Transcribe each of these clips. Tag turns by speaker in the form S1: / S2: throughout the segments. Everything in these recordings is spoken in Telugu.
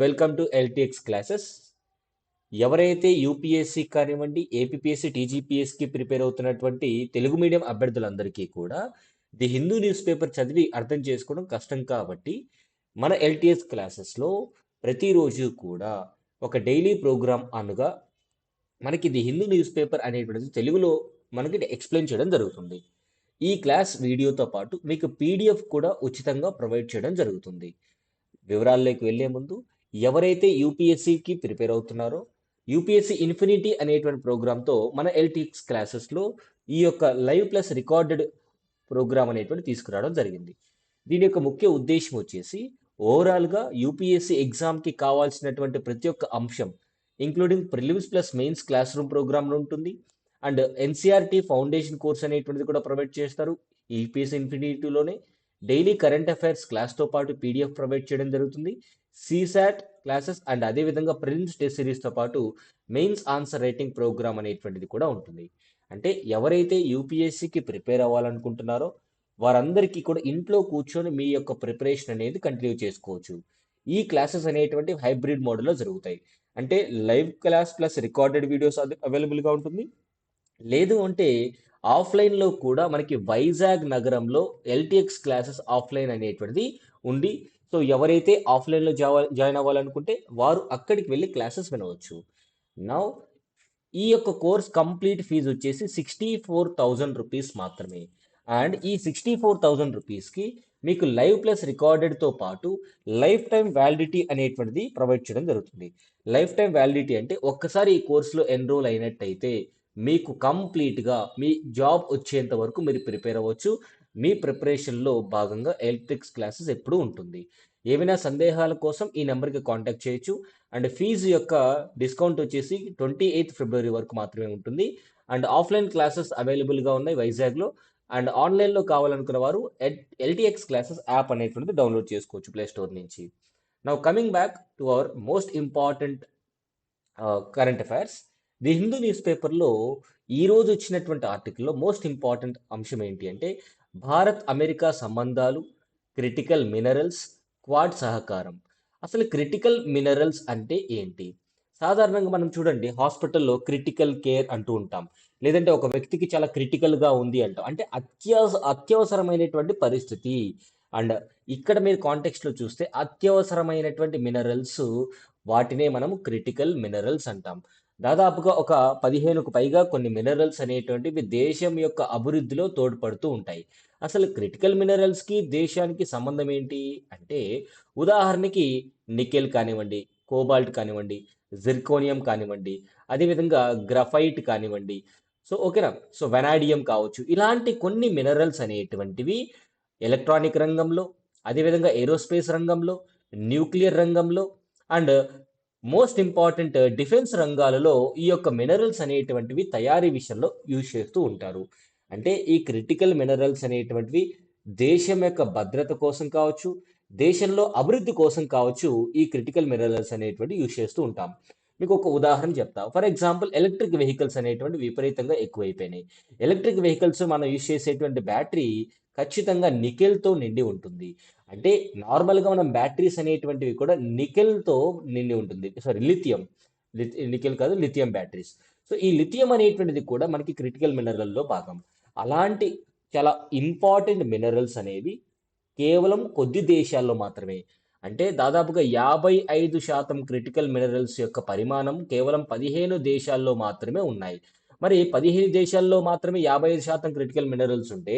S1: Welcome to LTX classes. ఎవరైతే యూపీఎస్సి కానివ్వండి, ఏపీఎస్సి, టీజీపీఎస్కి ప్రిపేర్ అవుతున్నటువంటి తెలుగు మీడియం అభ్యర్థులందరికీ కూడా ది హిందూ న్యూస్ పేపర్ చదివి అర్థం చేసుకోవడం కష్టం కాబట్టి మన ఎల్టీఎక్స్ క్లాసెస్లో ప్రతిరోజు కూడా ఒక డైలీ ప్రోగ్రామ్ అనుగా మనకి ది హిందూ న్యూస్ పేపర్ అనేటువంటిది తెలుగులో మనకి ఎక్స్ప్లెయిన్ చేయడం జరుగుతుంది. ఈ క్లాస్ వీడియోతో పాటు మీకు పీడిఎఫ్ కూడా ఉచితంగా ప్రొవైడ్ చేయడం జరుగుతుంది. వివరాల్లోకి వెళ్లే ముందు ఎవరైతే యూపీఎస్సికి ప్రిపేర్ అవుతున్నారో యూపీఎస్సి ఇన్ఫినిటీ అనేటువంటి ప్రోగ్రామ్తో మన ఎల్టీఎక్స్ క్లాసెస్లో ఈ యొక్క లైవ్ ప్లస్ రికార్డెడ్ ప్రోగ్రామ్ అనేటువంటి తీసుకురావడం జరిగింది. దీని యొక్క ముఖ్య ఉద్దేశం వచ్చేసి ఓవరాల్గా యూపీఎస్సి ఎగ్జామ్కి కావాల్సినటువంటి ప్రతి ఒక్క అంశం including prelims plus mains class room programme ఉంటుంది. అండ్ ఎన్సీఆర్టీ ఫౌండేషన్ కోర్స్ అనేటువంటిది కూడా ప్రొవైడ్ చేస్తారు యూపీఎస్సి ఇన్ఫినిటీలోనే. డైలీ కరెంట్ అఫైర్స్ క్లాస్తో పాటు పీడిఎఫ్ ప్రొవైడ్ చేయడం జరుగుతుంది. సీసాట్ క్లాసెస్ అండ్ అదేవిధంగా ప్రిలిమ్స్ టెస్ట్ సిరీస్తో పాటు మెయిన్స్ ఆన్సర్ రైటింగ్ ప్రోగ్రామ్ అనేటువంటిది కూడా ఉంటుంది. అంటే ఎవరైతే యూపీఎస్సికి ప్రిపేర్ అవ్వాలనుకుంటున్నారో వారందరికీ కూడా ఇంట్లో కూర్చొని మీ యొక్క ప్రిపరేషన్ అనేది కంటిన్యూ చేసుకోవచ్చు. ఈ క్లాసెస్ అనేటువంటి హైబ్రిడ్ మోడల్లో జరుగుతాయి. అంటే live class plus recorded videos అవైలబుల్గా ఉంటుంది. లేదు అంటే ఆఫ్లైన్లో కూడా మనకి వైజాగ్ నగరంలో ఎల్టీఎక్స్ క్లాసెస్ ఆఫ్లైన్ అనేటువంటిది ఉంది. సో ఎవరైతే ఆఫ్లైన్లో జాయిన్ అవ్వాలనుకుంటే వారు అక్కడికి వెళ్ళి క్లాసెస్ వినవచ్చు. నౌ ఈ యొక్క కోర్స్ కంప్లీట్ ఫీజు వచ్చేసి 64,000 రూపీస్ మాత్రమే. అండ్ ఈ 64,000 రూపీస్కి మీకు లైవ్ ప్లస్ రికార్డెడ్తో పాటు లైఫ్ టైం వ్యాలిడిటీ అనేటువంటిది ప్రొవైడ్ చేయడం జరుగుతుంది. లైఫ్ టైం వ్యాలిడిటీ అంటే ఒక్కసారి ఈ కోర్సులో ఎన్రోల్ అయినట్టయితే మీకు కంప్లీట్గా మీ జాబ్ వచ్చేంత వరకు మీరు ప్రిపేర్ అవ్వచ్చు. మీ ప్రిపరేషన్లో భాగంగా ఎలక్ట్రిక్స్ క్లాసెస్ ఎప్పుడూ ఉంటుంది. ఏమైనా సందేహాల కోసం ఈ నెంబర్కి కాంటాక్ట్ చేయొచ్చు. అండ్ ఫీజు యొక్క డిస్కౌంట్ వచ్చేసి 28th ఫిబ్రవరి వరకు మాత్రమే ఉంటుంది. అండ్ ఆఫ్లైన్ క్లాసెస్ అవైలబుల్గా ఉన్నాయి వైజాగ్లో. అండ్ ఆన్లైన్లో కావాలనుకున్న వారు ఎల్టీఎక్స్ క్లాసెస్ యాప్ అనేటువంటిది డౌన్లోడ్ చేసుకోవచ్చు ప్లే స్టోర్ నుంచి. Now coming back to our most important current affairs. The Hindu news పేపర్లో ఈరోజు వచ్చినటువంటి ఆర్టికల్లో మోస్ట్ ఇంపార్టెంట్ అంశం ఏంటి అంటే భారత్ అమెరికా సంబంధాలు, క్రిటికల్ మినరల్స్, క్వాడ్ సహకారం. అసలు క్రిటికల్ మినరల్స్ అంటే ఏంటి? సాధారణంగా మనం చూడండి హాస్పిటల్లో క్రిటికల్ కేర్ అంటూ ఉంటాం. లేదంటే ఒక వ్యక్తికి చాలా క్రిటికల్గా ఉంది అంటాం. అంటే అత్యవసరమైనటువంటి పరిస్థితి. అండ్ ఇక్కడ మీరు కాంటెక్స్ట్లో చూస్తే అత్యవసరమైనటువంటి మినరల్స్ వాటినే మనము క్రిటికల్ మినరల్స్ అంటాం. దాదాపుగా ఒక 15కు పైగా కొన్ని మినరల్స్ అనేటువంటివి దేశం యొక్క అభివృద్ధిలో తోడ్పడుతూ ఉంటాయి. అసలు క్రిటికల్ మినరల్స్కి దేశానికి సంబంధం ఏంటి అంటే ఉదాహరణకి నికెల్ కానివ్వండి, కోబాల్ట్ కానివ్వండి, జిర్కోనియం కానివ్వండి, అదేవిధంగా గ్రఫైట్ కానివ్వండి. సో ఓకేనా. సో వెనాడియం కావచ్చు. ఇలాంటి కొన్ని మినరల్స్ అనేటువంటివి ఎలక్ట్రానిక్ రంగంలో, అదేవిధంగా ఏరోస్పేస్ రంగంలో, న్యూక్లియర్ రంగంలో అండ్ మోస్ట్ ఇంపార్టెంట్ డిఫెన్స్ రంగాలలో ఈ యొక్క మినరల్స్ అనేటువంటివి తయారీ విషయంలో యూజ్ చేస్తూ ఉంటారు. అంటే ఈ క్రిటికల్ మినరల్స్ అనేటువంటివి దేశం యొక్క భద్రత కోసం కావచ్చు, దేశంలో అభివృద్ధి కోసం కావచ్చు ఈ క్రిటికల్ మినరల్స్ అనేటువంటి యూజ్ చేస్తూ ఉంటాం. మీకు ఒక ఉదాహరణ చెప్తా. ఫర్ ఎగ్జాంపుల్ ఎలక్ట్రిక్ వెహికల్స్ అనేటువంటి విపరీతంగా ఎక్కువైపోయినాయి. ఎలక్ట్రిక్ వెహికల్స్ మనం యూజ్ చేసేటువంటి బ్యాటరీ ఖచ్చితంగా నికెల్తో నిండి ఉంటుంది. అంటే నార్మల్గా మనం బ్యాటరీస్ అనేటువంటివి కూడా నికెల్తో నిండి ఉంటుంది. సారీ లిథియం, నికెల్ కాదు లిథియం బ్యాటరీస్. సో ఈ లిథియం అనేటువంటిది కూడా మనకి క్రిటికల్ మినరల్లో భాగం. అలాంటి చాలా ఇంపార్టెంట్ మినరల్స్ అనేవి కేవలం కొద్ది దేశాల్లో మాత్రమే. అంటే దాదాపుగా 55% క్రిటికల్ మినరల్స్ యొక్క పరిమాణం కేవలం 15 దేశాల్లో మాత్రమే ఉన్నాయి. మరి 15 దేశాల్లో మాత్రమే 55% క్రిటికల్ మినరల్స్ ఉంటే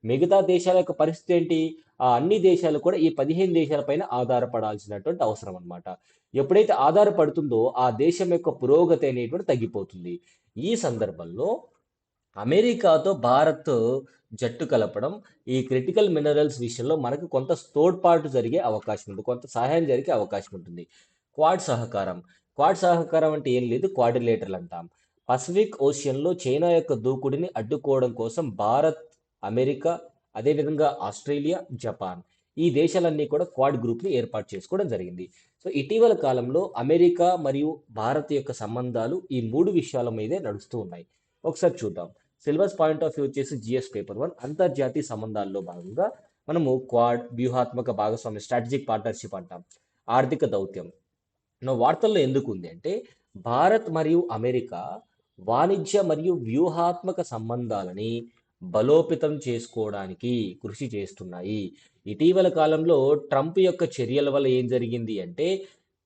S1: మిగతా దేశాల యొక్క పరిస్థితి ఏంటి? ఆ అన్ని దేశాలు కూడా ఈ 15 దేశాల పైన ఆధారపడాల్సినటువంటి అవసరం అనమాట. ఎప్పుడైతే ఆధారపడుతుందో ఆ దేశం యొక్క పురోగతి అనేటువంటి తగ్గిపోతుంది. ఈ సందర్భంలో అమెరికాతో భారత్ జట్టు కలపడం ఈ క్రిటికల్ మినరల్స్ విషయంలో మనకు కొంత తోడ్పాటు జరిగే అవకాశం ఉంది, కొంత సహాయం జరిగే అవకాశం ఉంటుంది. క్వాడ్ సహకారం. క్వాడ్ సహకారం అంటే ఏం లేదు, క్వాడ్రిలేటరల్ అంటాం. పసిఫిక్ ఓషియన్లో చైనా యొక్క దూకుడిని అడ్డుకోవడం కోసం భారత్, అమెరికా, అదేవిధంగా ఆస్ట్రేలియా, జపాన్ ఈ దేశాలన్నీ కూడా క్వాడ్ గ్రూప్ని ఏర్పాటు చేసుకోవడం జరిగింది. సో ఇటీవల కాలంలో అమెరికా మరియు భారత్ యొక్క సంబంధాలు ఈ 3 విషయాల మీదే నడుస్తూ ఉన్నాయి. ఒకసారి చూద్దాం. సిలబస్ పాయింట్ ఆఫ్ వ్యూ వచ్చేసి జిఎస్ పేపర్ 1 అంతర్జాతీయ సంబంధాల్లో భాగంగా మనము క్వాడ్, వ్యూహాత్మక భాగస్వామ్య, స్ట్రాటజిక్ పార్ట్నర్షిప్ అంటాం. ఆర్థిక దౌత్యం, వార్తల్లో ఎందుకు ఉంది అంటే భారత్ మరియు అమెరికా వాణిజ్య మరియు వ్యూహాత్మక సంబంధాలని బలోపేతం చేసుకోవడానికి కృషి చేస్తున్నాయి. ఇటీవల కాలంలో ట్రంప్ యొక్క చర్యల వల్ల ఏం జరిగింది అంటే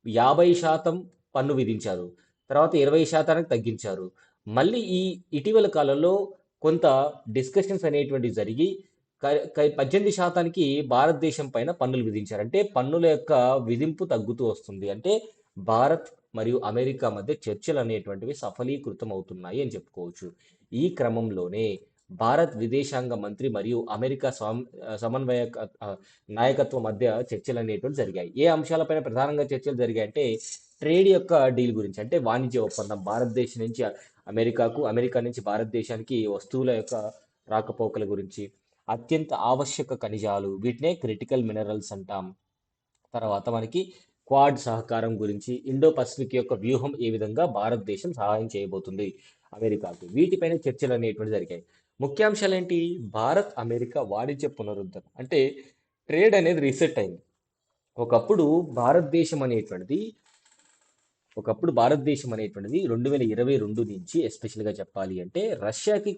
S1: 50% పన్ను విధించారు. తర్వాత 20% తగ్గించారు. మళ్ళీ ఈ ఇటీవల కాలంలో కొంత డిస్కషన్స్ అనేటువంటివి జరిగి 18% భారతదేశం పైన పన్నులు విధించారు. అంటే పన్నుల యొక్క విధింపు తగ్గుతూ వస్తుంది. అంటే భారత్ మరియు అమెరికా మధ్య చర్చలు అనేటువంటివి సఫలీకృతం అవుతున్నాయి అని చెప్పుకోవచ్చు. ఈ క్రమంలోనే భారత్ విదేశాంగ మంత్రి మరియు అమెరికా సమన్వయ నాయకత్వం మధ్య చర్చలు అనేటువంటి జరిగాయి. ఏ అంశాలపైన ప్రధానంగా చర్చలు జరిగాయంటే ట్రేడ్ యొక్క డీల్ గురించి, అంటే వాణిజ్య ఒప్పందం భారతదేశం నుంచి అమెరికాకు, అమెరికా నుంచి భారతదేశానికి వస్తువుల యొక్క రాకపోకల గురించి, అత్యంత ఆవశ్యక ఖనిజాలు వీటినే క్రిటికల్ మినరల్స్ అంటాం. తర్వాత మనకి క్వాడ్ సహకారం గురించి, ఇండో పసిఫిక్ యొక్క వ్యూహం ఏ విధంగా భారతదేశం సహాయం చేయబోతుంది అమెరికాకు, వీటిపైన చర్చలు అనేటువంటి జరిగాయి. ముఖ్యాంశాలు ఏంటి? భారత్ అమెరికా వాణిజ్య పునరుద్ధరణ, అంటే ట్రేడ్ అనేది రీసెట్ అయింది. ఒకప్పుడు భారతదేశం అనేటువంటిది ఒకప్పుడు భారతదేశం అనేటువంటిది 2022 నుంచి ఎస్పెషల్గా చెప్పాలి అంటే రష్యాకి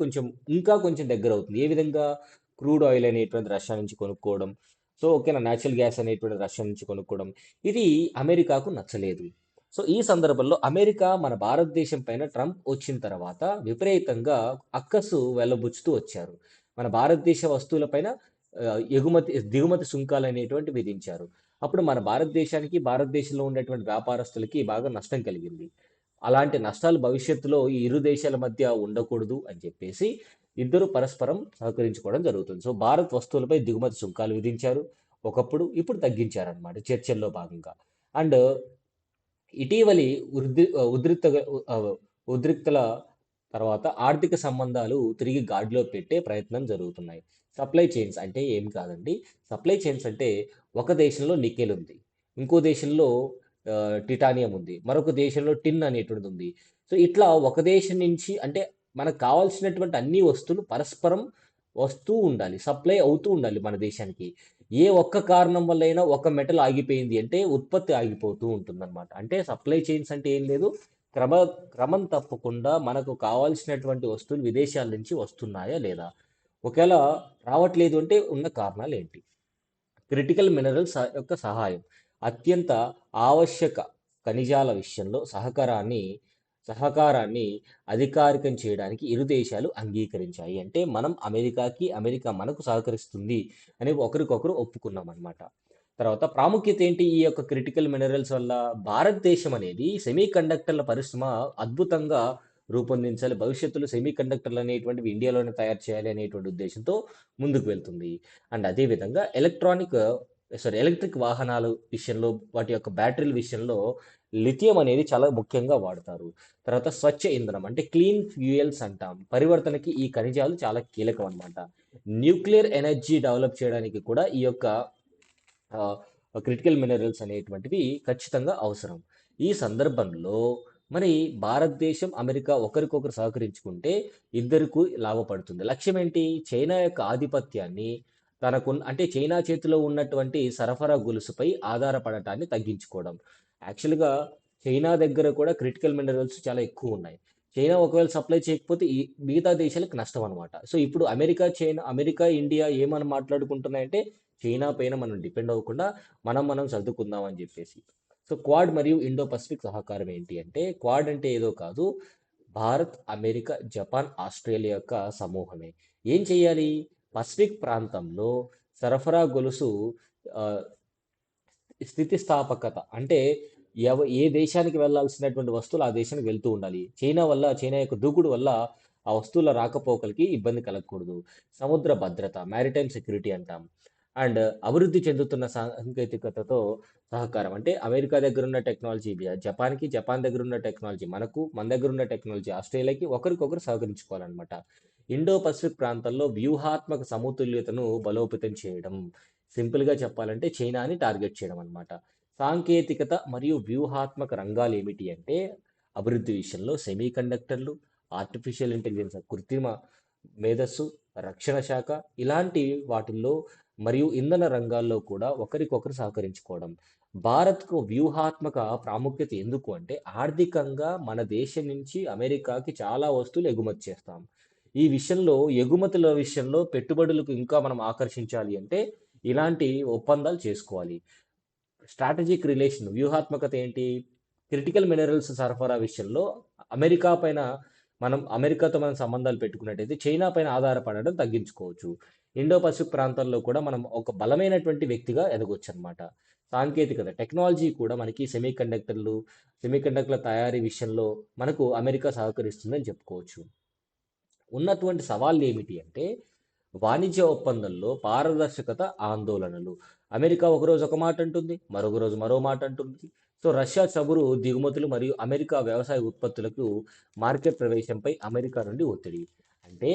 S1: ఇంకా కొంచెం దగ్గర అవుతుంది. ఏ విధంగా? క్రూడ్ ఆయిల్ అనేటువంటి రష్యా నుంచి కొనుక్కోవడం, సో ఓకేనా, న్యాచురల్ గ్యాస్ అనేటువంటి రష్యా నుంచి కొనుక్కోవడం, ఇది అమెరికాకు నచ్చలేదు. సో ఈ సందర్భంలో అమెరికా మన భారతదేశం పైన ట్రంప్ వచ్చిన తర్వాత విపరీతంగా అక్కసు వెళ్ళబుచ్చుతూ వచ్చారు. మన భారతదేశ వస్తువులపైన దిగుమతి సుంకాలు అనేటువంటి విధించారు. అప్పుడు మన భారతదేశానికి, భారతదేశంలో ఉన్నటువంటి వ్యాపారస్తులకి బాగా నష్టం కలిగింది. అలాంటి నష్టాలు భవిష్యత్తులో ఈ ఇరు దేశాల మధ్య ఉండకూడదు అని చెప్పేసి ఇద్దరు పరస్పరం సహకరించుకోవడం జరుగుతుంది. సో భారత్ వస్తువులపై దిగుమతి సుంకాలు విధించారు ఒకప్పుడు, ఇప్పుడు తగ్గించారనమాట చర్చల్లో భాగంగా. అండ్ ఇటీవలి ఉద్రిక్త ఉద్రిక్తల తర్వాత ఆర్థిక సంబంధాలు తిరిగి గాడిలో పెట్టే ప్రయత్నం జరుగుతున్నాయి. సప్లై చైన్స్ అంటే ఏం కాదండి. సప్లై చైన్స్ అంటే ఒక దేశంలో నికెల్ ఉంది, ఇంకో దేశంలో టిటానియం ఉంది, మరొక దేశంలో టిన్ అనేటువంటిది ఉంది. సో ఇట్లా ఒక దేశం నుంచి, అంటే మనకు కావాల్సినటువంటి అన్ని వస్తువులు పరస్పరం వస్తూ ఉండాలి, సప్లై అవుతూ ఉండాలి మన దేశానికి. ఏ ఒక్క కారణం వల్లైనా ఒక మెటల్ ఆగిపోయింది అంటే ఉత్పత్తి ఆగిపోతూ ఉంటుందన్నమాట. అంటే సప్లై చైన్స్ అంటే ఏం లేదు, క్రమ క్రమం తప్పకుండా మనకు కావాల్సినటువంటి వస్తువులు విదేశాల నుంచి వస్తున్నాయా లేదా, ఒకవేళ రావట్లేదు అంటే ఉన్న కారణాలు ఏంటి. క్రిటికల్ మినరల్స్ యొక్క సహాయం, అత్యంత ఆవశ్యక ఖనిజాల విషయంలో సహకారాన్ని అధికారికం చేయడానికి ఇరు దేశాలు అంగీకరించాయి. అంటే మనం అమెరికాకి, అమెరికా మనకు సహకరిస్తుంది అని ఒకరికొకరు ఒప్పుకున్నాం అనమాట. తర్వాత ప్రాముఖ్యత ఏంటి ఈ యొక్క క్రిటికల్ మినరల్స్ వల్ల? భారతదేశం అనేది సెమీ కండక్టర్ల పరిశ్రమ అద్భుతంగా రూపొందించాలి, భవిష్యత్తులో సెమీ కండక్టర్లు అనేటువంటివి ఇండియాలోనే తయారు చేయాలి అనేటువంటి ఉద్దేశంతో ముందుకు వెళ్తుంది. అండ్ అదేవిధంగా ఎలక్ట్రిక్ వాహనాల విషయంలో, వాటి యొక్క బ్యాటరీల విషయంలో లిథియం అనేది చాలా ముఖ్యంగా వాడతారు. తర్వాత స్వచ్ఛ ఇంధనం అంటే క్లీన్ ఫ్యూయల్స్ అంటాం, పరివర్తనకి ఈ ఖనిజాలు చాలా కీలకం అన్నమాట. న్యూక్లియర్ ఎనర్జీ డెవలప్ చేయడానికి కూడా ఈ యొక్క క్రిటికల్ మినరల్స్ అనేటువంటివి ఖచ్చితంగా అవసరం. ఈ సందర్భంలో మరి భారతదేశం, అమెరికా ఒకరికొకరు సహకరించుకుంటే ఇద్దరికి లాభపడుతుంది. లక్ష్యం ఏంటి? చైనా యొక్క ఆధిపత్యాన్ని అంటే చైనా చేతిలో ఉన్నటువంటి సరఫరా గొలుసుపై ఆధారపడటాన్ని తగ్గించుకోవడం. యాక్చువల్‌గా చైనా దగ్గర కూడా క్రిటికల్ మినరల్స్ చాలా ఎక్కువ ఉన్నాయి. చైనా ఒకవేళ సప్లై చేయకపోతే ఈ మిగతా దేశాలకు నష్టం అనమాట. సో ఇప్పుడు అమెరికా, ఇండియా ఏమని మాట్లాడుకుంటున్నాయంటే చైనా పైన మనం డిపెండ్ అవ్వకుండా మనం సర్దుకుందాం అని చెప్పేసి. సో క్వాడ్ మరియు ఇండో పసిఫిక్ సహకారం ఏంటి అంటే, క్వాడ్ అంటే ఏదో కాదు, భారత్, అమెరికా, జపాన్, ఆస్ట్రేలియా యొక్క సమూహమే. ఏం చేయాలి? పసిఫిక్ ప్రాంతంలో సరఫరా గొలుసు ఆ, స్థితిస్థాపకత, అంటే ఏ దేశానికి వెళ్ళాల్సినటువంటి వస్తువులు ఆ దేశానికి వెళ్తూ ఉండాలి. చైనా యొక్క దూకుడు వల్ల ఆ వస్తువుల రాకపోకలకి ఇబ్బంది కలగకూడదు. సముద్ర భద్రత, మ్యారిటైమ్ సెక్యూరిటీ అంటాం. అండ్ అభివృద్ధి చెందుతున్న సాంకేతికతతో సహకారం, అంటే అమెరికా దగ్గర ఉన్న టెక్నాలజీ జపాన్కి, జపాన్ దగ్గర ఉన్న టెక్నాలజీ మనకు, మన దగ్గర ఉన్న టెక్నాలజీ ఆస్ట్రేలియాకి ఒకరికొకరు సహకరించుకోవాలన్నమాట. ఇండో పసిఫిక్ ప్రాంతంలో వ్యూహాత్మక సమతుల్యతను బలోపేతం చేయడం, సింపుల్గా చెప్పాలంటే చైనాని టార్గెట్ చేయడం అన్నమాట. సాంకేతికత మరియు వ్యూహాత్మక రంగాలు ఏమిటి అంటే అభివృద్ధి విషయంలో సెమీ కండక్టర్లు, ఆర్టిఫిషియల్ ఇంటెలిజెన్స్, కృత్రిమ మేధస్సు, రక్షణ శాఖ, ఇలాంటి వాటిల్లో మరియు ఇంధన రంగాల్లో కూడా ఒకరికొకరు సహకరించుకోవడం. భారత్‌కు వ్యూహాత్మక ప్రాముఖ్యత ఎందుకు అంటే, ఆర్థికంగా మన దేశం నుంచి అమెరికాకి చాలా వస్తువులు ఎగుమతి చేస్తాం. ఈ విషయంలో ఎగుమతుల విషయంలో పెట్టుబడులకు ఇంకా మనం ఆకర్షించాలి అంటే, ఇలాంటి ఒప్పందాలు చేసుకోవాలి. స్ట్రాటజిక్ రిలేషన్ వ్యూహాత్మకత ఏంటి? క్రిటికల్ మినరల్స్ సరఫరా విషయంలో అమెరికాతో మనం సంబంధాలు పెట్టుకున్నట్టయితే చైనా పైన ఆధారపడడం తగ్గించుకోవచ్చు. ఇండో పసిఫిక్ ప్రాంతంలో కూడా మనం ఒక బలమైనటువంటి వ్యక్తిగా ఎదగొచ్చనమాట. సాంకేతికత, టెక్నాలజీ కూడా మనకి సెమీకండక్టర్ల తయారీ విషయంలో మనకు అమెరికా సహకరిస్తుందని చెప్పుకోవచ్చు. ఉన్నటువంటి సవాళ్ళు ఏమిటి అంటే, వాణిజ్య ఒప్పందంలో పారదర్శకత, ఆందోళనలు. అమెరికా ఒకరోజు ఒక మాట అంటుంది, మరొక రోజు మరో మాట అంటుంది. సో రష్యా చమురు దిగుమతులు మరియు అమెరికా వ్యవసాయ ఉత్పత్తులకు మార్కెట్ ప్రవేశంపై అమెరికా నుండి ఒత్తిడి. అంటే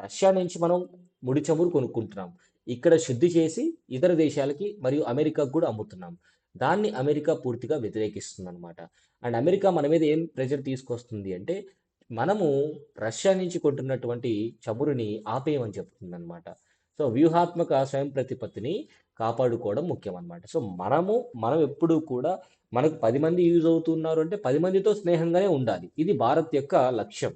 S1: రష్యా నుంచి మనం ముడి చమురు కొనుక్కుంటున్నాం. ఇక్కడ శుద్ధి చేసి ఇతర దేశాలకి మరియు అమెరికాకు కూడా అమ్ముతున్నాం. దాన్ని అమెరికా పూర్తిగా వ్యతిరేకిస్తుందన్నమాట. అండ్ అమెరికా మన మీద ఏం ప్రెషర్ తీసుకొస్తుంది అంటే, మనము రష్యా నుంచి కొంటున్నటువంటి చమురుని ఆపేయమని చెప్తుందన్నమాట. సో వ్యూహాత్మక స్వయం ప్రతిపత్తిని కాపాడుకోవడం ముఖ్యం అన్నమాట. సో మనం ఎప్పుడూ కూడా మనకు 10 మంది యూజ్ అవుతున్నారు అంటే 10 మందితో స్నేహంగానే ఉండాలి. ఇది భారత్ యొక్క లక్ష్యం.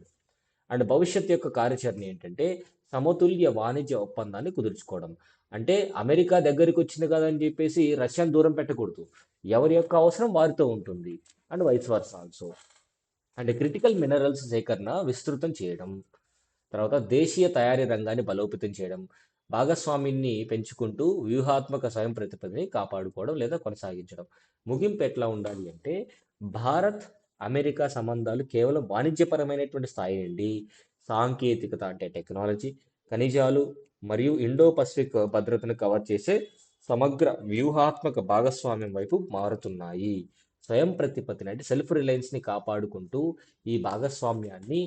S1: అండ్ భవిష్యత్ యొక్క కార్యాచరణ ఏంటంటే, సమతుల్య వాణిజ్య ఒప్పందాన్ని కుదుర్చుకోవడం. అంటే అమెరికా దగ్గరికి వచ్చింది కదా అని చెప్పేసి రష్యాను దూరం పెట్టకూడదు. ఎవరి యొక్క అవసరం వారితో ఉంటుంది. And vice versa also. And critical minerals సేకరణ విస్తృతం చేయడం. తర్వాత దేశీయ తయారీ రంగాన్ని బలోపేతం చేయడం. భాగస్వామ్యాన్ని పెంచుకుంటూ వ్యూహాత్మక స్వయం ప్రతిపత్తిని కాపాడుకోవడం లేదా కొనసాగించడం. ముగింపు ఎట్లా ఉండాలి అంటే, భారత్ అమెరికా సంబంధాలు కేవలం వాణిజ్యపరమైనటువంటి స్థాయి నుండి సాంకేతికత అంటే టెక్నాలజీ, ఖనిజాలు మరియు ఇండో పసిఫిక్ భద్రతను కవర్ చేసే సమగ్ర వ్యూహాత్మక భాగస్వామ్యం వైపు మారుతున్నాయి. స్వయం ప్రతిపత్తిని అంటే సెల్ఫ్ రిలయన్స్ని కాపాడుకుంటూ ఈ భాగస్వామ్యాన్ని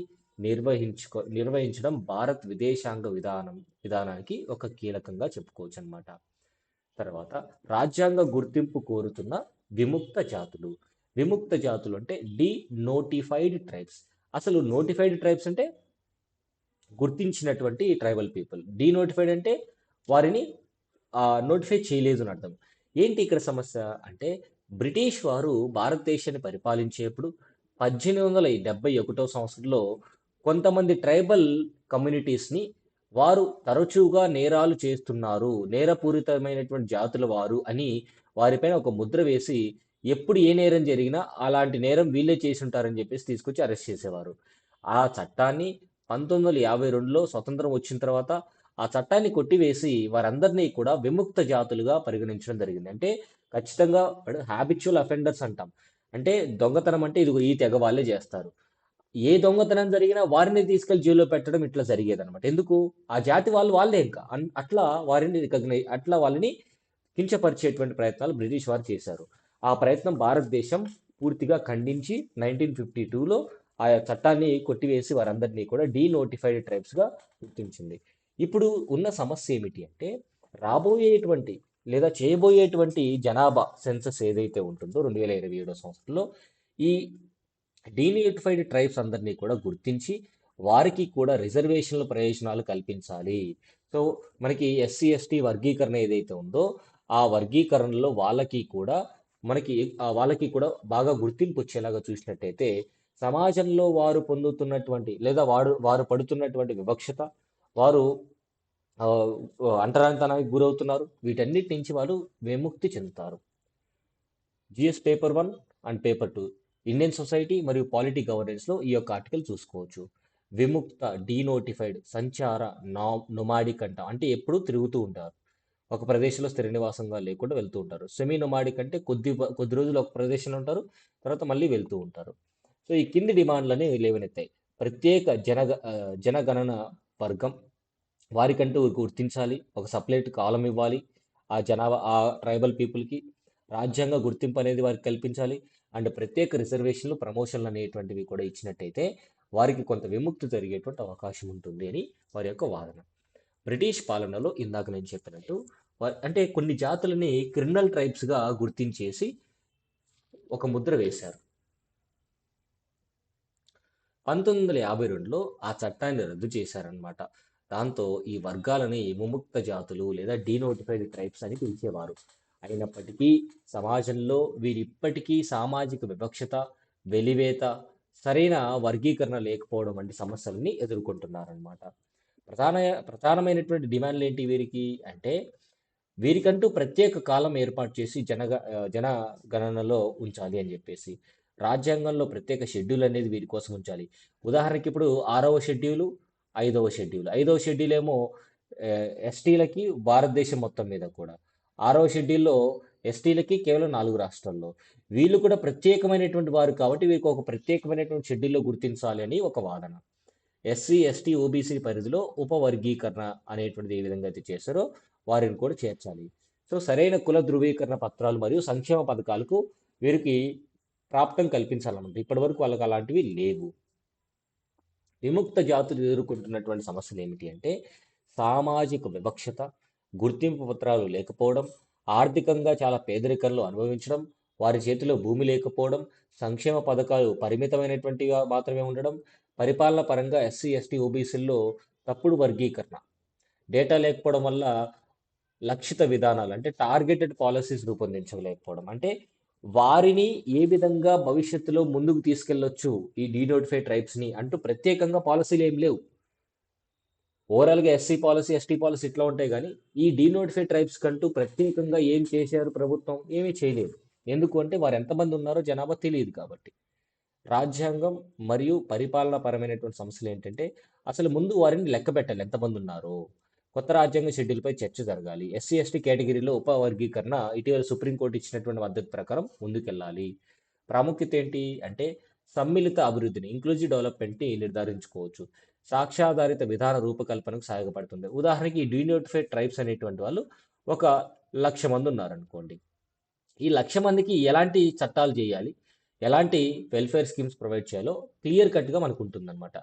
S1: నిర్వహించడం భారత్ విధానానికి ఒక కీలకంగా చెప్పుకోవచ్చు అన్నమాట. తర్వాత రాజ్యాంగ గుర్తింపు కోరుతున్న విముక్త జాతులు. విముక్త జాతులు అంటే నోటిఫైడ్ ట్రైబ్స్. అసలు నోటిఫైడ్ ట్రైబ్స్ అంటే గుర్తించినటువంటి ట్రైబల్ పీపుల్. నోటిఫైడ్ అంటే వారిని నోటిఫై చేయలేదు అని అర్థం. ఏంటి ఇక్కడ సమస్య అంటే, బ్రిటిష్ వారు భారతదేశాన్ని పరిపాలించేప్పుడు 1871 సంవత్సరంలో కొంతమంది ట్రైబల్ కమ్యూనిటీస్ని వారు తరచుగా నేరాలు చేస్తున్నారు, నేరపూరితమైనటువంటి జాతుల వారు అని వారిపైన ఒక ముద్ర వేసి, ఎప్పుడు ఏ నేరం జరిగినా అలాంటి నేరం వీళ్ళే చేసి ఉంటారని చెప్పేసి తీసుకొచ్చి అరెస్ట్ చేసేవారు. ఆ చట్టాన్ని 1952లో స్వతంత్రం వచ్చిన తర్వాత ఆ చట్టాన్ని కొట్టివేసి వారందరినీ కూడా విముక్త జాతులుగా పరిగణించడం జరిగింది. అంటే ఖచ్చితంగా హ్యాబిచువల్ అఫెండర్స్ అంటాం. అంటే దొంగతనం అంటే ఇదిగో ఈ తెగ వాళ్ళే చేస్తారు. ఏ దొంగతనం జరిగినా వారిని తీసుకెళ్లి జైల్లో పెట్టడం ఇట్లా జరిగేదన్నమాట. ఎందుకు? ఆ జాతి వాళ్ళే ఇంకా. అట్లా అట్లా వాళ్ళని కించపరిచేటువంటి ప్రయత్నాలు బ్రిటిష్ వారు చేశారు. ఆ ప్రయత్నం భారతదేశం పూర్తిగా ఖండించి 1952లో ఆ చట్టాన్ని కొట్టివేసి వారందరినీ కూడా డీనోటిఫైడ్ ట్రైబ్స్‌గా గుర్తించింది. ఇప్పుడు ఉన్న సమస్య ఏమిటి అంటే, రాబోయేటువంటి లేదా చేయబోయేటువంటి జనాభా సెన్సస్ ఏదైతే ఉంటుందో 2027 సంవత్సరంలో ఈ డీనోటిఫైడ్ ట్రైబ్స్ అందరినీ కూడా గుర్తించి వారికి కూడా రిజర్వేషన్ల ప్రయోజనాలు కల్పించాలి. సో మనకి ఎస్సీ ఎస్టీ వర్గీకరణ ఏదైతే ఉందో ఆ వర్గీకరణలో వాళ్ళకి కూడా బాగా గుర్తింపు వచ్చేలాగా చూసినట్టయితే సమాజంలో వారు పొందుతున్నటువంటి లేదా వారు పడుతున్నటువంటి వివక్షత, వారు ఆ, అంటరానితనానికి గురవుతున్నారు, వీటన్నిటి నుంచి వాళ్ళు విముక్తి చెందుతారు. GS paper 1 and paper 2 Indian society మరియు పాలిటీ గవర్నెన్స్లో ఈ యొక్క ఆర్టికల్ చూసుకోవచ్చు. విముక్త డీనోటిఫైడ్ సంచార నొమాడిక్ అంటాం. అంటే ఎప్పుడూ తిరుగుతూ ఉంటారు, ఒక ప్రదేశంలో స్థిర నివాసంగా లేకుండా వెళ్తూ ఉంటారు. సెమీ నొమాడిక్ అంటే కొద్ది రోజులు ఒక ప్రదేశంలో ఉంటారు, తర్వాత మళ్ళీ వెళ్తూ ఉంటారు. సో ఈ కింది డిమాండ్లని లేవనెత్తాయి. ప్రత్యేక జనగణన వర్గం వారికంటూ గుర్తించాలి, ఒక సపరేట్ కాలం ఇవ్వాలి ఆ ట్రైబల్ పీపుల్కి. రాజ్యాంగ గుర్తింపు అనేది వారికి కల్పించాలి. అండ్ ప్రత్యేక రిజర్వేషన్లు, ప్రమోషన్లు అనేటువంటివి కూడా ఇచ్చినట్టయితే వారికి కొంత విముక్తి జరిగేటువంటి అవకాశం ఉంటుంది అని వారి యొక్క వాదన. బ్రిటిష్ పాలనలో ఇందాక నేను చెప్పినట్టు అంటే కొన్ని జాతులని క్రిమినల్ ట్రైబ్స్గా గుర్తించేసి ఒక ముద్ర వేశారు. 1952లో ఆ చట్టాన్ని రద్దు చేశారనమాట. దాంతో ఈ వర్గాలని విముక్త జాతులు లేదా డీనోటిఫైడ్ ట్రైబ్స్ అని పిలిచేవారు. అయినప్పటికీ సమాజంలో వీరిప్పటికీ సామాజిక వివక్షత, వెలివేత, సరైన వర్గీకరణ లేకపోవడం వంటి సమస్యలని ఎదుర్కొంటున్నారన్నమాట. ప్రధాన ప్రధానమైనటువంటి డిమాండ్లు ఏంటి వీరికి అంటే, వీరికంటూ ప్రత్యేక కాలం ఏర్పాటు చేసి జనగణనలో ఉంచాలి అని చెప్పేసి. రాజ్యాంగంలో ప్రత్యేక షెడ్యూల్ అనేది వీరి కోసం ఉంచాలి. ఉదాహరణకి ఇప్పుడు 6వ షెడ్యూలు, 5వ షెడ్యూల్. 5వ షెడ్యూల్ ఏమో ఎస్టీలకి భారతదేశం మొత్తం మీద కూడా. 6వ షెడ్యూల్‌లో ఎస్టీలకి కేవలం 4 రాష్ట్రాల్లో. వీళ్ళు కూడా ప్రత్యేకమైనటువంటి వారు కాబట్టి వీరికి ఒక ప్రత్యేకమైనటువంటి షెడ్యూల్‌లో గుర్తించాలి అని ఒక వాదన. ఎస్సీ, ఎస్టీ, ఓబీసీ పరిధిలో ఉపవర్గీకరణ అనేటువంటిది ఏ విధంగా అయితే చేశారో వారిని కూడా చేర్చాలి. సో సరైన కుల ధృవీకరణ పత్రాలు మరియు సంక్షేమ పథకాలకు వీరికి ప్రాప్తం కల్పించాలన్నమాట. ఇప్పటివరకు వాళ్ళకి అలాంటివి లేవు. విముక్త జాతులు ఎదుర్కొంటున్నటువంటి సమస్యలు ఏమిటి అంటే సామాజిక వివక్షత, గుర్తింపు పత్రాలు లేకపోవడం, ఆర్థికంగా చాలా పేదరికంలో అనుభవించడం, వారి చేతిలో భూమి లేకపోవడం, సంక్షేమ పథకాలు పరిమితమైనటువంటిగా మాత్రమే ఉండడం, పరిపాలన పరంగా ఎస్సీ, ఎస్టీ, ఓబీసీల్లో తప్పుడు వర్గీకరణ, డేటా లేకపోవడం వల్ల లక్షిత విధానాలు అంటే టార్గెటెడ్ పాలసీస్ రూపొందించలేకపోవడం. అంటే వారిని ఏ విధంగా భవిష్యత్తులో ముందుకు తీసుకెళ్లొచ్చు ఈ డీనోటిఫై ట్రైబ్స్ని అంటూ ప్రత్యేకంగా పాలసీలు ఏం లేవు. ఓవరాల్గా ఎస్సీ పాలసీ, ఎస్టీ పాలసీ ఇట్లా ఉంటాయి కానీ ఈ డీనోటిఫై ట్రైబ్స్ కంటూ ప్రత్యేకంగా ఏం చేశారు ప్రభుత్వం? ఏమీ చేయలేదు. ఎందుకు అంటే వారు ఎంతమంది ఉన్నారో జనాభా తెలియదు కాబట్టి. రాజ్యాంగం మరియు పరిపాలన పరమైనటువంటి సమస్యలు ఏంటంటే అసలు ముందు వారిని లెక్క పెట్టాలి ఎంతమంది ఉన్నారో. కొత్త రాజ్యాంగ షెడ్యూల్పై చర్చ జరగాలి. ఎస్సీ ఎస్టీ కేటగిరీలో ఉపవర్గీకరణ ఇటీవల సుప్రీంకోర్టు ఇచ్చినటువంటి మద్దతు ప్రకారం ముందుకెళ్ళాలి. ప్రాముఖ్యత ఏంటి అంటే సమ్మిళిత అభివృద్ధిని, ఇంక్లూజివ్ డెవలప్మెంట్ని నిర్ధారించుకోవచ్చు. సాక్ష్యాధారిత విధాన రూపకల్పనకు సహాయపడుతుంది. ఉదాహరణకి ఈ డీనోటిఫైడ్ ట్రైబ్స్ అనేటువంటి వాళ్ళు ఒక 1,00,000 మంది ఉన్నారనుకోండి. ఈ 1,00,000 మందికి ఎలాంటి చట్టాలు చేయాలి, ఎలాంటి వెల్ఫేర్ స్కీమ్స్ ప్రొవైడ్ చేయాలో క్లియర్ కట్గా మనకు ఉంటుందన్నమాట.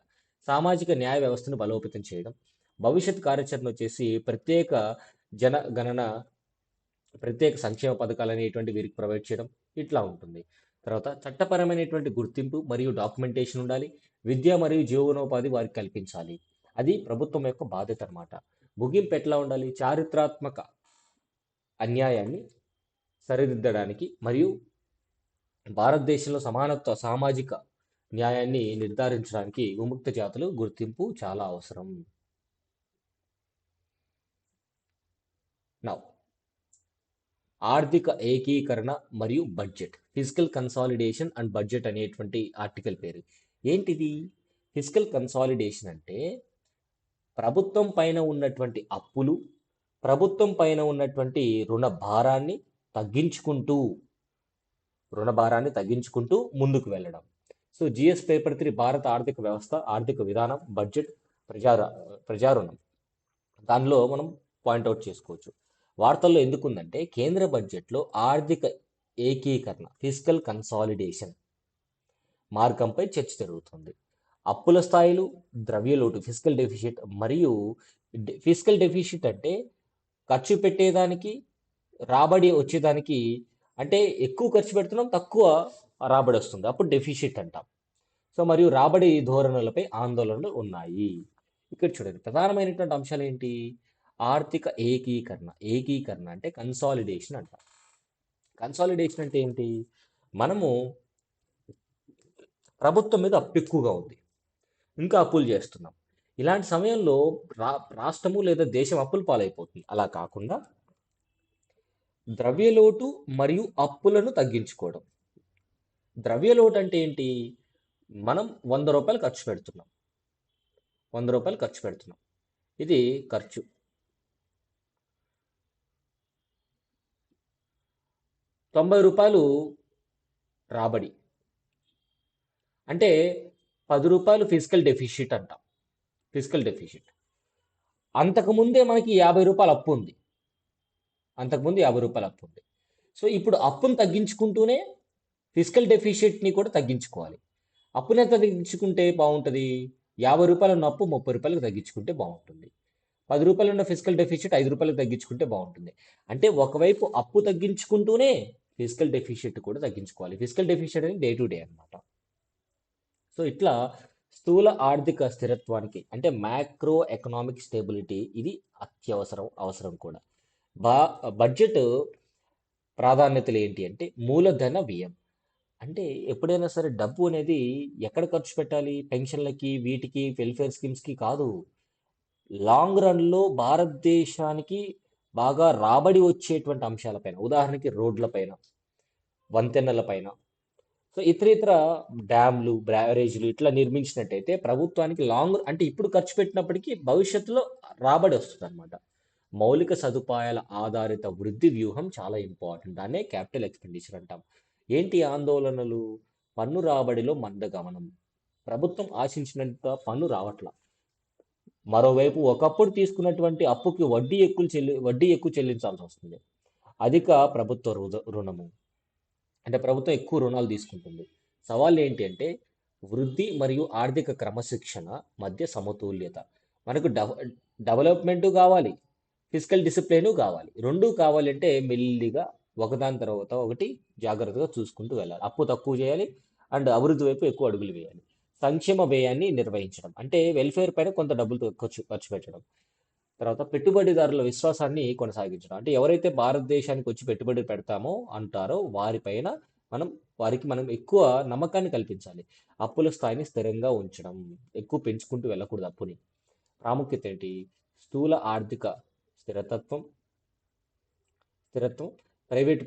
S1: సామాజిక న్యాయ వ్యవస్థను బలోపేతం చేయడం, భవిష్యత్ కార్యాచరణ వచ్చేసి ప్రత్యేక జనగణన, ప్రత్యేక సంక్షేమ పథకాలు అనేటువంటి వీరికి ప్రొవైడ్ చేయడం ఇట్లా ఉంటుంది. తర్వాత చట్టపరమైనటువంటి గుర్తింపు మరియు డాక్యుమెంటేషన్ ఉండాలి. విద్య మరియు జీవనోపాధి వారికి కల్పించాలి. అది ప్రభుత్వం యొక్క బాధ్యత అన్నమాట. ముగింపు ఎట్లా ఉండాలి? చారిత్రాత్మక అన్యాయాన్ని సరిదిద్దడానికి మరియు భారతదేశంలో సమానత్వ, సామాజిక న్యాయాన్ని నిర్ధారించడానికి విముక్త జాతులు గుర్తింపు చాలా అవసరం. నౌ ఆర్థిక ఏకీకరణ మరియు budget, physical consolidation and budget అనేటువంటి ఆర్టికల్ పేరు ఏంటిది? ఫిజికల్ కన్సాలిడేషన్ అంటే ప్రభుత్వం పైన ఉన్నటువంటి అప్పులు, ప్రభుత్వం పైన ఉన్నటువంటి రుణ భారాన్ని తగ్గించుకుంటూ ముందుకు వెళ్ళడం. సో జిఎస్ పేపర్ 3 భారత ఆర్థిక వ్యవస్థ, ఆర్థిక విధానం, బడ్జెట్, ప్రజారుణం దానిలో మనం పాయింట్అవుట్ చేసుకోవచ్చు. వార్తల్లో ఎందుకుందంటే కేంద్ర బడ్జెట్లో ఆర్థిక ఏకీకరణ, ఫిజికల్ కన్సాలిడేషన్ మార్గంపై చర్చ జరుగుతుంది. అప్పుల స్థాయిలు, ద్రవ్యలోటు, ఫిజికల్ డెఫిషిట్ మరియు ఫిజికల్ డెఫిషిట్ అంటే ఖర్చు పెట్టేదానికి రాబడి వచ్చేదానికి, అంటే ఎక్కువ ఖర్చు పెడుతున్నాం తక్కువ రాబడి వస్తుంది, అప్పుడు డెఫిషిట్ అంటాం. సో మరియు రాబడి ధోరణులపై ఆందోళనలు ఉన్నాయి. ఇక్కడ చూడండి ప్రధానమైనటువంటి అంశాలు ఏంటి? ఆర్థిక ఏకీకరణ అంటే కన్సాలిడేషన్ అంటాం. కన్సాలిడేషన్ అంటే ఏంటి? మనము ప్రభుత్వం మీద అప్పు ఎక్కువగా ఉంది, ఇంకా అప్పులు చేస్తున్నాం. ఇలాంటి సమయంలో రాష్ట్రము లేదా దేశం అప్పుల పాలైపోతుంది. అలా కాకుండా ద్రవ్యలోటు మరియు అప్పులను తగ్గించుకోవడం. ద్రవ్యలోటు అంటే ఏంటి? మనం 100 రూపాయలు ఖర్చు పెడుతున్నాం, 100 రూపాయలు ఖర్చు పెడుతున్నాం, ఇది ఖర్చు. 90 రూపాయలు రాబడి, అంటే 10 రూపాయలు ఫిజికల్ డెఫిషిట్ అంటాం. Physical deficit. అంతకుముందే మనకి 50 రూపాయలు అప్పు ఉంది, అంతకుముందు 50 రూపాయలు అప్పు ఉంది. సో ఇప్పుడు అప్పును తగ్గించుకుంటూనే ఫిజికల్ డెఫిషిట్ని కూడా తగ్గించుకోవాలి. అప్పుని ఎంత తగ్గించుకుంటే బాగుంటుంది? 50 రూపాయలు ఉన్న అప్పు 30 రూపాయలకు తగ్గించుకుంటే బాగుంటుంది. 10 రూపాయలు ఉన్న ఫిజికల్ డెఫిషిట్ 5 రూపాయలకు తగ్గించుకుంటే బాగుంటుంది. అంటే ఒకవైపు అప్పు తగ్గించుకుంటూనే ఫిజికల్ డెఫిషిట్ కూడా తగ్గించుకోవాలి. ఫిజికల్ డెఫిషిట్ అనేది డే టు డే అనమాట. సో ఇట్లా స్థూల ఆర్థిక స్థిరత్వానికి అంటే మ్యాక్రో ఎకనామిక్ స్టెబిలిటీ ఇది అవసరం కూడా. బడ్జెట్ ప్రాధాన్యతలు ఏంటి అంటే మూలధన వ్యయం. అంటే ఎప్పుడైనా సరే డబ్బు అనేది ఎక్కడ ఖర్చు పెట్టాలి? పెన్షన్లకి, వీటికి, వెల్ఫేర్ స్కీమ్స్‌కి కాదు. లాంగ్ రన్‌లో భారతదేశానికి బాగా రాబడి వచ్చేటువంటి అంశాలపైన. ఉదాహరణకి రోడ్ల పైన, వంతెనల పైన. సో ఇతర డ్యామ్‌లు, బ్యారేజ్‌లు ఇట్లా నిర్మించినట్టయితే ప్రభుత్వానికి లాంగ్ అంటే ఇప్పుడు ఖర్చు పెట్టినప్పటికీ భవిష్యత్తులో రాబడి వస్తుందన్నమాట. మౌలిక సదుపాయాల ఆధారిత వృద్ధి వ్యూహం చాలా ఇంపార్టెంట్. దాన్నే క్యాపిటల్ ఎక్స్‌పెండిచర్ అంటాం. ఏంటి ఆందోళనలు? పన్ను రాబడిలో మందగమనం. ప్రభుత్వం ఆశించినంత పన్ను రావట్ల. మరోవైపు ఒకప్పుడు తీసుకున్నటువంటి అప్పుకి వడ్డీ ఎక్కువ చెల్లించాల్సి వస్తుంది. అధిక ప్రభుత్వ రుణము. అంటే ప్రభుత్వం ఎక్కువ రుణాలు తీసుకుంటుంది. సవాళ్ళు ఏంటి అంటే వృద్ధి మరియు ఆర్థిక క్రమశిక్షణ మధ్య సమతుల్యత. మనకు డెవలప్మెంట్ కావాలి, ఫిజికల్ డిసిప్లిన్ కావాలి. రెండూ కావాలంటే మెల్లిగా ఒకదాని తర్వాత ఒకటి జాగ్రత్తగా చూసుకుంటూ వెళ్ళాలి. అప్పు తక్కువ చేయాలి అండ్ అభివృద్ధి వైపు ఎక్కువ అడుగులు వేయాలి. సంక్షేమ వ్యయాన్ని నిర్వహించడం అంటే వెల్ఫేర్ పైన కొంత డబ్బులు ఖర్చు ఖర్చు పెట్టడం. తర్వాత పెట్టుబడిదారుల విశ్వాసాన్ని కొనసాగించడం. అంటే ఎవరైతే భారతదేశానికి వచ్చి పెట్టుబడి పెడతామో అంటారో వారిపైన మనం మనం ఎక్కువ నమ్మకాన్ని కల్పించాలి. అప్పుల స్థాయిని స్థిరంగా ఉంచడం. ఎక్కువ పెంచుకుంటూ వెళ్ళకూడదు అప్పుని. ప్రాముఖ్యత ఏంటి? స్థూల ఆర్థిక స్థిరతత్వం స్థిరత్వం ప్రైవేటు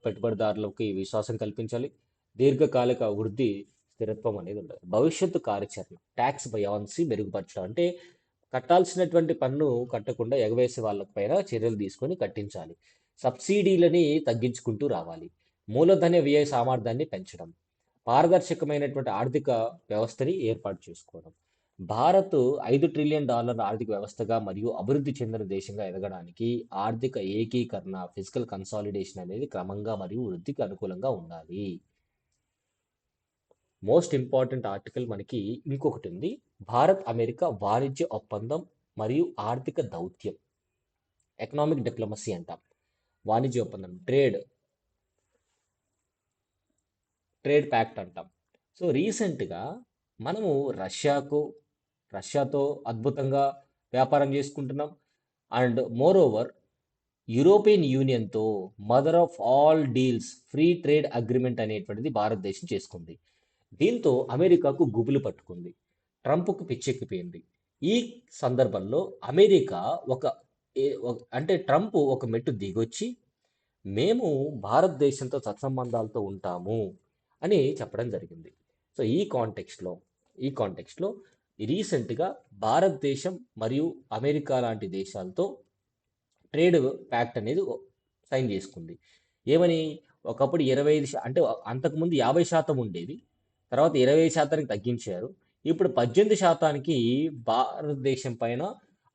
S1: పెట్టుబడిదారులకి విశ్వాసం కల్పించాలి. దీర్ఘకాలిక వృద్ధి స్థిరత్వం అనేది ఉండాలి. భవిష్యత్తు కార్యాచరణ ట్యాక్స్ బయాన్సీ మెరుగుపరచడం. అంటే కట్టాల్సినటువంటి పన్ను కట్టకుండా ఎగవేసే వాళ్ళ పైన చర్యలు తీసుకొని కట్టించాలి. సబ్సిడీలని తగ్గించుకుంటూ రావాలి. మూలధన వ్యయ సామర్థ్యాన్ని పెంచడం. పారదర్శకమైనటువంటి ఆర్థిక వ్యవస్థని ఏర్పాటు చేసుకోవడం. భారత్ $5 ట్రిలియన్ ఆర్థిక వ్యవస్థగా మరియు అభివృద్ధి చెందిన దేశంగా ఎదగడానికి ఆర్థిక ఏకీకరణ, ఫిజికల్ కన్సాలిడేషన్ అనేది క్రమంగా మరియు వృద్ధికి అనుకూలంగా ఉండాలి. మోస్ట్ ఇంపార్టెంట్ ఆర్టికల్ మనకి ఇంకొకటి ఉంది. భారత్ అమెరికా వాణిజ్య ఒప్పందం మరియు ఆర్థిక దౌత్యం. ఎకనామిక్ డిప్లొమసీ అంటాం. వాణిజ్య ఒప్పందం ట్రేడ్ ప్యాక్ట్ అంటాం. సో రీసెంట్గా మనము రష్యాతో అద్భుతంగా వ్యాపారం చేసుకుంటున్నాం. అండ్ మోర్ ఓవర్ యూరోపియన్ యూనియన్తో mother of all deals free trade agreement అనేటువంటిది భారతదేశం చేసుకుంది. దీంతో అమెరికాకు గుబులు పట్టుకుంది. ట్రంప్కు పిచ్చెక్కిపోయింది. ఈ సందర్భంలో అమెరికా అంటే ట్రంప్ ఒక మెట్టు దిగొచ్చి మేము భారతదేశంతో సత్సంబంధాలతో ఉంటాము అని చెప్పడం జరిగింది. సో ఈ కాంటెక్స్ట్లో రీసెంట్గా భారతదేశం మరియు అమెరికా లాంటి దేశాలతో ట్రేడ్ ప్యాక్ట్ అనేది సైన్ చేసుకుంది. ఏమని? ఒకప్పుడు 25 అంటే అంతకుముందు 50% ఉండేది. తర్వాత 20% తగ్గించారు. ఇప్పుడు 18% భారతదేశం పైన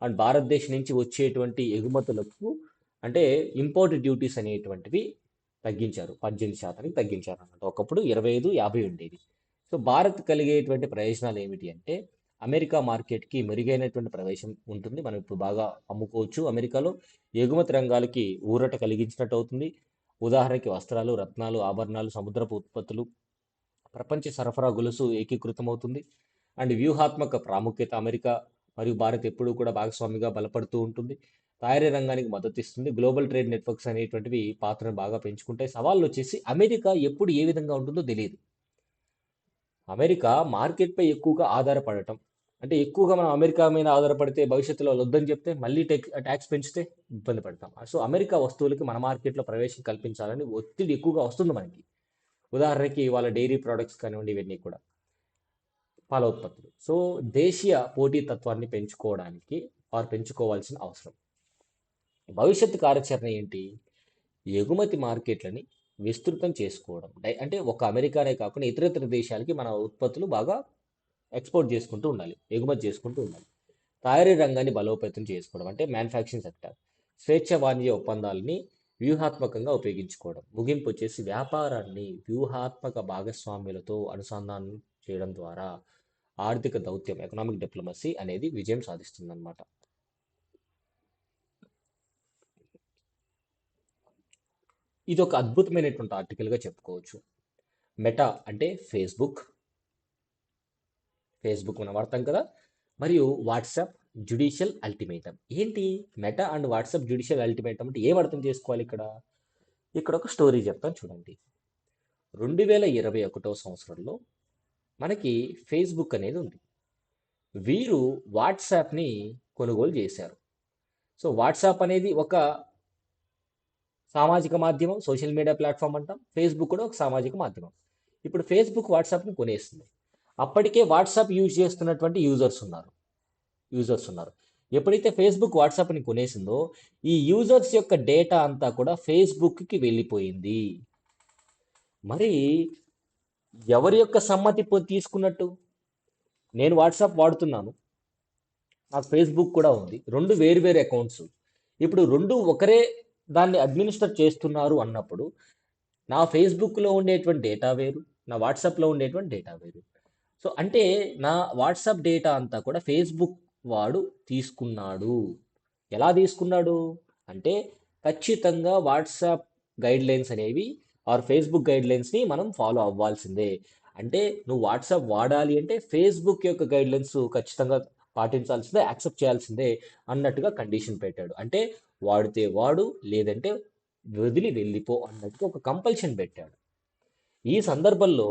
S1: అండ్ భారతదేశం నుంచి వచ్చేటువంటి ఎగుమతులకు అంటే ఇంపోర్ట్ డ్యూటీస్ అనేటువంటివి తగ్గించారు. 18% తగ్గించారు అన్నమాట. ఒకప్పుడు 25, 50 ఉండేది. సో భారత్ కలిగేటువంటి ప్రయోజనాలు ఏమిటి అంటే అమెరికా మార్కెట్కి మెరుగైనటువంటి ప్రవేశం ఉంటుంది. మనం ఇప్పుడు బాగా అమ్ముకోవచ్చు అమెరికాలో. ఎగుమతి రంగాలకి ఊరట కలిగించినట్టు అవుతుంది. ఉదాహరణకి వస్త్రాలు, రత్నాలు, ఆభరణాలు, సముద్రపు ఉత్పత్తులు, ప్రపంచ సరఫరా గొలుసు ఏకీకృతమవుతుంది. అండ్ వ్యూహాత్మక ప్రాముఖ్యత అమెరికా మరియు భారత్ ఎప్పుడూ కూడా భాగస్వామిగా బలపడుతూ ఉంటుంది. తయారీ రంగానికి మద్దతు ఇస్తుంది. గ్లోబల్ ట్రేడ్ నెట్వర్క్స్ అనేటువంటివి పాత్రను బాగా పెంచుకుంటాయి. సవాళ్ళు వచ్చేసి అమెరికా ఎప్పుడు ఏ విధంగా ఉంటుందో తెలియదు. అమెరికా మార్కెట్పై ఎక్కువగా ఆధారపడటం. అంటే ఎక్కువగా మనం అమెరికా మీద ఆధారపడితే భవిష్యత్తులో వాళ్ళు వద్దని చెప్తే మళ్ళీ ట్యాక్స్ పెంచితే ఇబ్బంది పడతాం. సో అమెరికా వస్తువులకి మన మార్కెట్లో ప్రవేశం కల్పించాలని ఒత్తిడి ఎక్కువగా వస్తుంది మనకి. ఉదాహరణకి వాళ్ళ డైరీ ప్రోడక్ట్స్ కానివ్వండి, ఇవన్నీ కూడా పాల ఉత్పత్తులు. సో దేశీయ పోటీతత్వాన్ని పెంచుకోవడానికి వారు పెంచుకోవాల్సిన అవసరం. భవిష్యత్తు కార్యాచరణ ఏంటి? ఎగుమతి మార్కెట్లని విస్తృతం చేసుకోవడం. అంటే ఒక అమెరికానే కాకుండా ఇతర దేశాలకి మన ఉత్పత్తులు బాగా ఎక్స్పోర్ట్ చేసుకుంటూ ఉండాలి, ఎగుమతి చేసుకుంటూ ఉండాలి. తయారీ రంగాన్ని బలోపేతం చేసుకోవడం అంటే మ్యానుఫ్యాక్చరింగ్ సెక్టర్. స్వేచ్ఛ వాణిజ్య ఒప్పందాలని వ్యూహాత్మకంగా ఉపయోగించుకోవడం. ముగింపు వచ్చేసి వ్యాపారాన్ని వ్యూహాత్మక భాగస్వామ్యులతో అనుసంధానం చేయడం ద్వారా ఆర్థిక దౌత్యం, ఎకనామిక్ డిప్లొమసీ అనేది విజయం సాధిస్తుందన్నమాట. ఇది ఒక అద్భుతమైనటువంటి ఆర్టికల్గా చెప్పుకోవచ్చు. మెటా అంటే ఫేస్బుక్ మనం వాడతాం కదా. మరియు వాట్సాప్ జ్యుడిషియల్ అల్టిమేటం. ఏంటి meta and WhatsApp judicial ultimatum అంటే ఏం అర్థం చేసుకోవాలి ఇక్కడ? ఇక్కడ ఒక స్టోరీ చెప్తాను చూడండి. 2021 సంవత్సరంలో మనకి ఫేస్బుక్ అనేది ఉంది. వీరు వాట్సాప్ని కొనుగోలు చేశారు. సో వాట్సాప్ అనేది ఒక సామాజిక మాధ్యమం, సోషల్ మీడియా ప్లాట్ఫామ్ అంటాం. ఫేస్బుక్ కూడా ఒక సామాజిక మాధ్యమం. ఇప్పుడు ఫేస్బుక్ వాట్సాప్ని కొనేస్తుంది. అప్పటికే వాట్సాప్ యూజ్ చేస్తున్నటువంటి యూజర్స్ ఉన్నారు. ఎప్పుడైతే ఫేస్బుక్ వాట్సాప్ని కొనేసిందో ఈ యూజర్స్ యొక్క డేటా అంతా కూడా ఫేస్బుక్కి వెళ్ళిపోయింది. మరి ఎవరి యొక్క సమ్మతి తీసుకున్నట్టు? నేను వాట్సాప్ వాడుతున్నాను, నాకు ఫేస్బుక్ కూడా ఉంది, రెండు వేరు వేరు అకౌంట్స్. ఇప్పుడు రెండు ఒకరే దాన్ని అడ్మినిస్టర్ చేస్తున్నారు అన్నప్పుడు నా ఫేస్బుక్లో ఉండేటువంటి డేటా వేరు, నా వాట్సాప్లో ఉండేటువంటి డేటా వేరు. సో అంటే నా వాట్సాప్ డేటా అంతా కూడా ఫేస్బుక్ వాడు తీసుకున్నాడు. ఎలా తీసుకున్నాడు అంటే ఖచ్చితంగా వాట్సాప్ గైడ్ లైన్స్ అనేవి ఆర్ ఫేస్బుక్ గైడ్ లైన్స్ని మనం ఫాలో అవ్వాల్సిందే. అంటే నువ్వు వాట్సాప్ వాడాలి అంటే ఫేస్బుక్ యొక్క గైడ్ లైన్స్ ఖచ్చితంగా పాటించాల్సిందే, యాక్సెప్ట్ చేయాల్సిందే అన్నట్టుగా కండిషన్ పెట్టాడు. అంటే వాడితే వాడు, లేదంటే వదిలి వెళ్ళిపో అన్నట్టుగా ఒక కంపల్షన్ పెట్టాడు. ఈ సందర్భంలో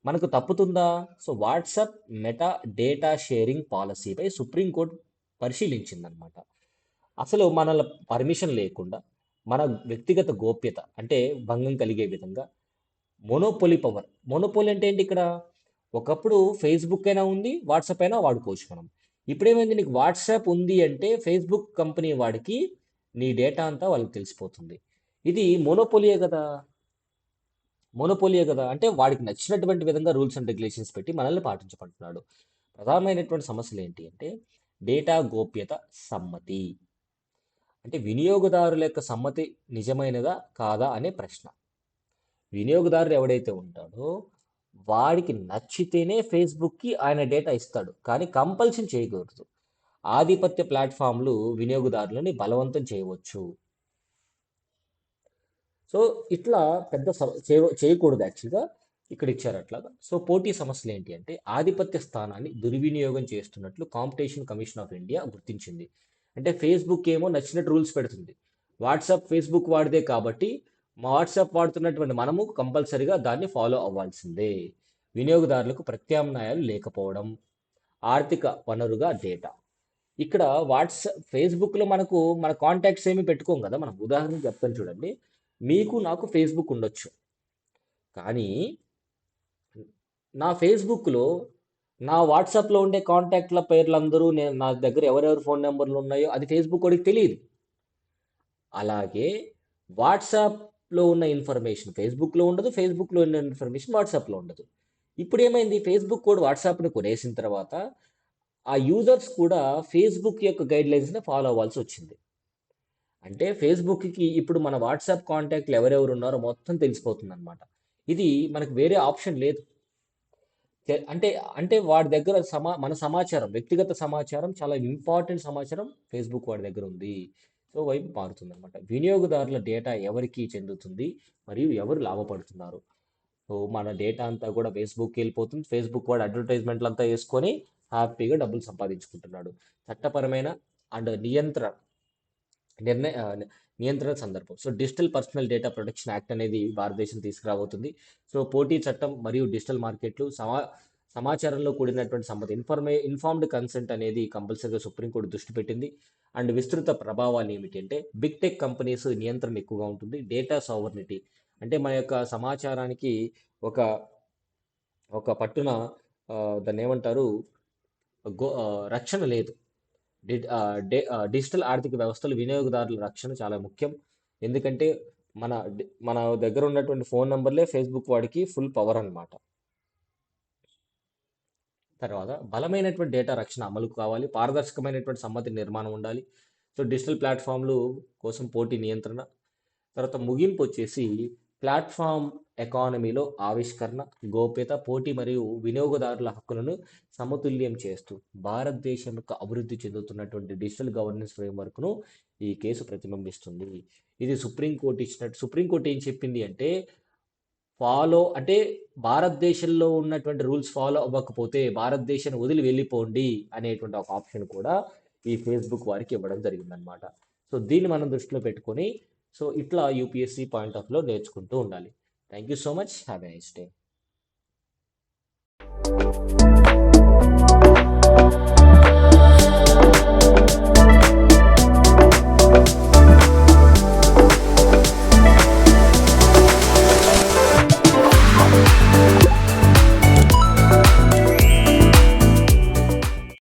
S1: మనకు తప్పుతుందా? So WhatsApp Meta data sharing పాలసీపై సుప్రీంకోర్టు పరిశీలించిందనమాట. అసలు మనల పర్మిషన్ లేకుండా మన వ్యక్తిగత గోప్యత అంటే భంగం కలిగే విధంగా మోనోపోలీ పవర్. మోనోపోలీ అంటే ఏంటి ఇక్కడ? ఒకప్పుడు ఫేస్బుక్ అయినా ఉంది, వాట్సాప్ అయినా వాడుకోవచ్చు మనం. ఇప్పుడేమైంది, నీకు వాట్సాప్ ఉంది అంటే ఫేస్బుక్ కంపెనీ వాడికి నీ డేటా అంతా వాళ్ళకి తెలిసిపోతుంది. ఇది మోనోపోలియే కదా. అంటే వాడికి నచ్చినటువంటి విధంగా రూల్స్ అండ్ రెగ్యులేషన్స్ పెట్టి మనల్ని పాటించమంటున్నాడు. ప్రధానమైనటువంటి సమస్యలు ఏంటి అంటే డేటా గోప్యత, సమ్మతి. అంటే వినియోగదారుల యొక్క సమ్మతి నిజమైనదా కాదా అనే ప్రశ్న. వినియోగదారుడు ఎవడైతే ఉంటాడో వాడికి నచ్చితేనే ఫేస్బుక్కి ఆయన డేటా ఇస్తాడు, కానీ కంపల్షన్ చేయకూడదు. ఆధిపత్య ప్లాట్ఫామ్లు వినియోగదారులని బలవంతం చేయవచ్చు. సో ఇట్లా పెద్ద చేయకూడదు యాక్చువల్గా, ఇక్కడ ఇచ్చారు అట్లాగా. సో పోటీ సమస్యలు ఏంటి అంటే ఆధిపత్య స్థానాన్ని దుర్వినియోగం చేస్తున్నట్లు కాంపిటీషన్ కమిషన్ ఆఫ్ ఇండియా గుర్తించింది. అంటే ఫేస్బుక్ ఏమో నచ్చినట్టు రూల్స్ పెడుతుంది. వాట్సాప్ ఫేస్బుక్ వాడిదే కాబట్టి మా వాట్సాప్ వాడుతున్నటువంటి మనము కంపల్సరిగా దాన్ని ఫాలో అవ్వాల్సిందే. వినియోగదారులకు ప్రత్యామ్నాయాలు లేకపోవడం, ఆర్థిక వనరుగా డేటా. ఇక్కడ ఫేస్బుక్లో మన కాంటాక్ట్స్ ఏమి పెట్టుకోం కదా మనం. ఉదాహరణకు చెప్తాను చూడండి. మీకు నాకు ఫేస్బుక్ ఉండొచ్చు, కానీ నా ఫేస్బుక్లో నా వాట్సాప్లో ఉండే కాంటాక్ట్ల పేర్లందరూ నా దగ్గర ఎవరెవరు ఫోన్ నెంబర్లు ఉన్నాయో అది ఫేస్బుక్ వాడికి తెలియదు. అలాగే వాట్సాప్లో ఉన్న ఇన్ఫర్మేషన్ ఫేస్బుక్లో ఉండదు, ఫేస్బుక్లో ఉన్న ఇన్ఫర్మేషన్ వాట్సాప్లో ఉండదు. ఇప్పుడు ఏమైంది, ఫేస్బుక్ కూడా వాట్సాప్ని కొనేసిన తర్వాత ఆ యూజర్స్ కూడా ఫేస్బుక్ యొక్క గైడ్ లైన్స్ని ఫాలో అవ్వాల్సి వచ్చింది. అంటే ఫేస్బుక్కి ఇప్పుడు మన వాట్సాప్ కాంటాక్ట్లు ఎవరెవరు ఉన్నారో మొత్తం తెలిసిపోతుంది అనమాట. ఇది మనకు వేరే ఆప్షన్ లేదు. అంటే అంటే వాడి దగ్గర మన సమాచారం, వ్యక్తిగత సమాచారం, చాలా ఇంపార్టెంట్ సమాచారం ఫేస్బుక్ వాడి దగ్గర ఉంది. సో వైపు మారుతుంది అనమాట. వినియోగదారుల డేటా ఎవరికి చెందుతుంది మరియు ఎవరు లాభపడుతున్నారు? సో మన డేటా అంతా కూడా ఫేస్బుక్కి వెళ్ళిపోతుంది. ఫేస్బుక్ వాడు అడ్వర్టైజ్మెంట్లు అంతా వేసుకొని హ్యాపీగా డబ్బులు సంపాదించుకుంటున్నాడు. చట్టపరమైన అండ్ నిర్ణయ నియంత్రణ సందర్భం. So digital personal data protection act అనేది భారతదేశం తీసుకురాబోతుంది. సో పోటీ చట్టం మరియు డిజిటల్ మార్కెట్లు, సమాచారంలో కూడినటువంటి సంపద, ఇన్ఫార్మ్డ్ కన్సెంట్ అనేది కంపల్సరీగా సుప్రీంకోర్టు దృష్టి పెట్టింది. అండ్ విస్తృత ప్రభావాలు ఏమిటి అంటే బిగ్ టెక్ కంపెనీస్ నియంత్రణ ఎక్కువగా ఉంటుంది. డేటా సావర్నిటీ అంటే మన యొక్క సమాచారానికి ఒక ఒక పట్టున దాన్ని ఏమంటారు, రక్షణ లేదు. డిజిటల్ ఆర్థిక వ్యవస్థలు వినియోగదారుల రక్షణ చాలా ముఖ్యం. ఎందుకంటే మన మన దగ్గర ఉన్నటువంటి ఫోన్ నెంబర్లే ఫేస్బుక్ వాడికి ఫుల్ పవర్ అన్నమాట. తర్వాత బలమైనటువంటి డేటా రక్షణ అమలు కావాలి, పారదర్శకమైనటువంటి సమ్మతి నిర్మాణం ఉండాలి. సో డిజిటల్ ప్లాట్ఫామ్లు కోసం పోటీ నియంత్రణ. తర్వాత ముగింపు వచ్చేసి ప్లాట్ఫామ్ ఎకానమీలో ఆవిష్కరణ, గోప్యత, పోటీ మరియు వినియోగదారుల హక్కులను సమతుల్యం చేస్తూ భారతదేశం యొక్క అభివృద్ధి చెందుతున్నటువంటి డిజిటల్ గవర్నెన్స్ ఫ్రేమ్వర్క్ను ఈ కేసు ప్రతిబింబిస్తుంది. ఇది సుప్రీంకోర్టు ఏం చెప్పింది అంటే అంటే భారతదేశంలో ఉన్నటువంటి రూల్స్ ఫాలో అవ్వకపోతే భారతదేశాన్ని వదిలి వెళ్ళిపోండి అనేటువంటి ఒక ఆప్షన్ కూడా ఈ ఫేస్బుక్ వారికి ఇవ్వడం జరిగిందనమాట. సో దీన్ని మనం దృష్టిలో పెట్టుకొని సో ఇట్లా యూపీఎస్సీ పాయింట్ ఆఫ్ లో నేర్చుకుంటూ ఉండాలి. Thank you so much. Have a nice day.